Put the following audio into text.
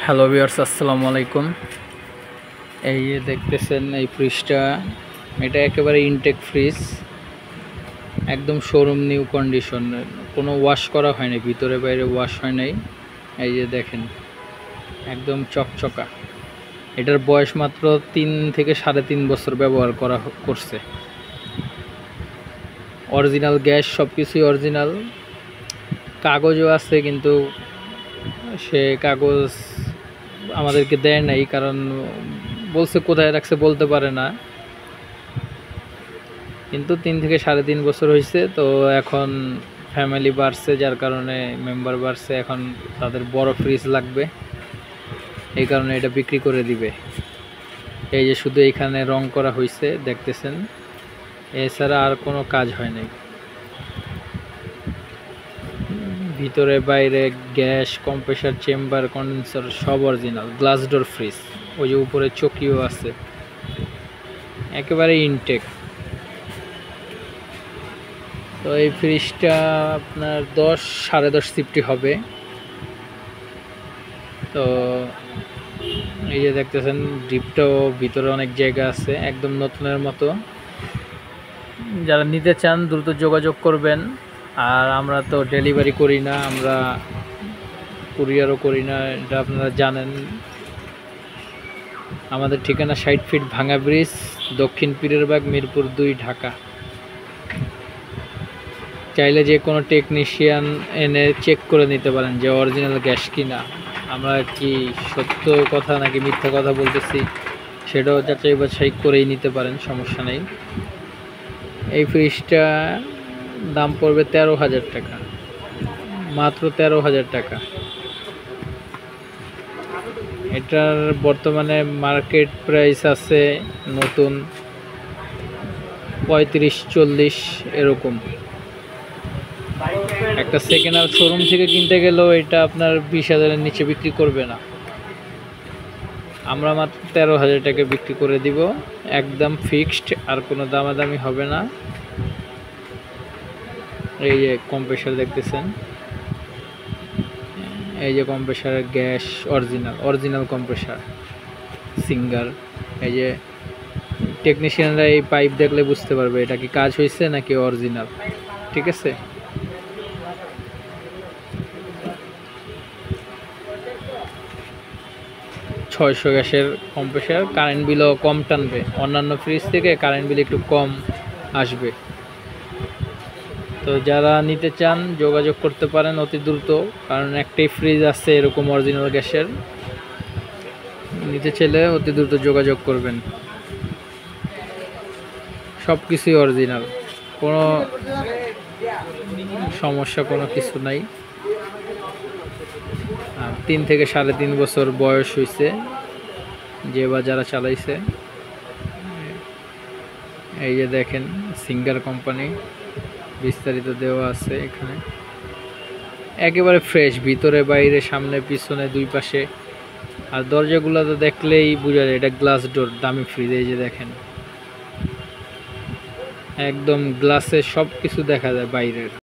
Hello viewers, আসসালামু আলাইকুম। এই যে দেখতেছেন এই ফ্রিজটা, এটা একেবারে ইনটেক ফ্রিজ, একদম শোরুম নিউ কন্ডিশন, কোনো ওয়াশ করা হয়নি, ভিতরে বাইরে ওয়াশ হয় নাই। এই যে দেখেন একদম চকচকা। এটার বয়স মাত্র 3 থেকে 3.5 বছর ব্যবহার করছে। অরিজিনাল গ্যাস, সব কিছুই অরিজিনাল, কাগজও আছে, কিন্তু সে কাগজ আমাদেরকে দেয় নাই, কারণ বলছে কোথায় রাখছে বলতে পারে না। কিন্তু 3 থেকে 3.5 বছর হয়েছে, তো এখন ফ্যামিলি বাড়ছে, যার কারণে মেম্বার বাড়ছে, এখন তাদের বড় ফ্রিজ লাগবে, এই কারণে এটা বিক্রি করে দিবে। এই যে শুধু এইখানে রং করা হয়েছে দেখতেছেন, এছাড়া আর কোনো কাজ হয় নাই। ভিতরে বাইরে গ্যাস, কম্প্রেসার, চেম্বার, কন্ডেন্সার সব অরিজিনাল, গ্লাস ডোর ফ্রিজ। ওই যে উপরে চকিও আছে, একেবারে ইনটেক। তো এই ফ্রিজটা আপনার 10-10.5 সিফটি হবে। তো এই যে দেখতেছেন ডিপটাও, ভিতরে অনেক জায়গা আছে, একদম নতুনের মতো। যারা নিতে চান দ্রুত যোগাযোগ করবেন। আর আমরা তো ডেলিভারি করি না, আমরা কুরিয়ারও করি না, এটা আপনারা জানেন। আমাদের ঠিকানা 60 ফিট ভাঙা ব্রিজ, দক্ষিণ পীরেরবাগ, মিরপুর 2, ঢাকা। চাইলে যে কোনো টেকনিশিয়ান এনে চেক করে নিতে পারেন যে অরিজিনাল গ্যাস কিনা, আমরা কি সত্য কথা নাকি মিথ্যা কথা বলতেছি সেটাও যাচাই বাছাই করেই নিতে পারেন, সমস্যা নেই। এই ফ্রিজটা দাম পড়বে 13,000 টাকা, মাত্র 13,000 টাকা। এটার বর্তমানে মার্কেট প্রাইস আছে নতুন 35-40 এরকম। একটা সেকেন্ড হ্যান্ড শোরুম থেকে কিনতে গেলেও এটা আপনার 20,000-এর নিচে বিক্রি করবে না। আমরা মাত্র 13,000 টাকা বিক্রি করে দিব, একদম ফিক্সড, আর কোনো দামাদামি হবে না। এই যে কম্প্রেসার দেখতেছেন, এই যে কম্প্রেসারের গ্যাস অরিজিনাল কম্প্রেসার সিঙ্গার। এই যে টেকনিশিয়ানরা এই পাইপ দেখলে বুঝতে পারবে এটা কি কাজ হয়েছে নাকি অরিজিনাল, ঠিক আছে। ছয়শো গ্যাসের কম্প্রেসার, কারেন্ট বিলও কম টানবে, অন্যান্য ফ্রিজ থেকে কারেন্ট বিল একটু কম আসবে। তো যারা নিতে চান যোগাযোগ করতে পারেন অতি দ্রুত, কারণ একটাই ফ্রিজ আছে এরকম অরিজিনাল গ্যাসের। নিতে চাইলে অতি দ্রুত যোগাযোগ করবেন। সব কিছুই অরিজিনাল, কোনো সমস্যা কোনো কিছু নাই। 3 থেকে 3.5 বছর বয়স হয়েছে যে বা যারা চালাইছে। এই যে দেখেন সিঙ্গার কোম্পানি, বিস্তারিত দেওয়া আছে এখানে। একেবারে ফ্রেশ, ভিতরে বাইরে, সামনে পিছনে 2 পাশে। আর দরজাগুলো তো দেখলেই বোঝা যায় এটা গ্লাস ডোর, দামি ফ্রিজ। এই যে দেখেন একদম গ্লাসে সব কিছু দেখা যায় বাইরের।